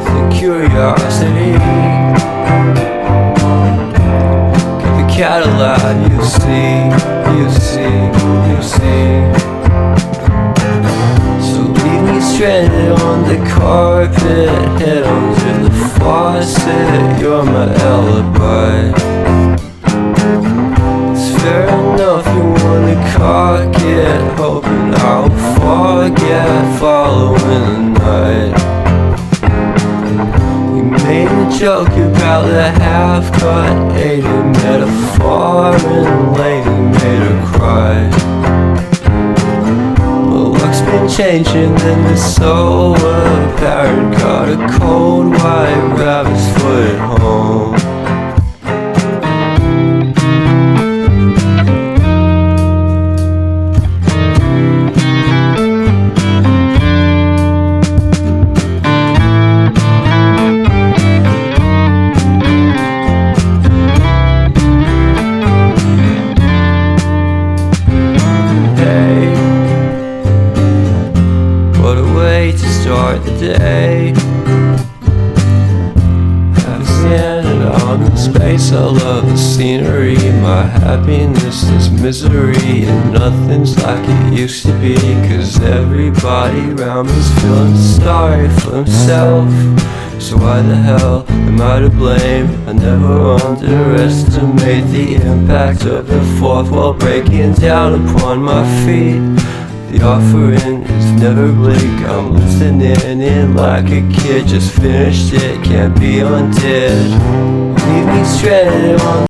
the curiosity. Give a cat a laugh, you see. So leave me stranded on the carpet, head under the faucet. You're my alibi. It's fair enough, you wanna cock it, hoping I'll forget following the night. You made a joke about the half-cut, ate a metaphor and later made her cry. But luck's been changing and it's so apparent. Got a cold white rabbit's foot at home. What a way to start the day. Have standing out in space. I love the scenery. My happiness is misery, and nothing's like it used to be. 'Cause everybody around me's feeling sorry for himself. So why the hell am I to blame? I never underestimate the impact of the fourth wall breaking down upon my feet. The offering is never bleak. I'm listening in like a kid. Just finished it, can't be undid. Leave me stranded on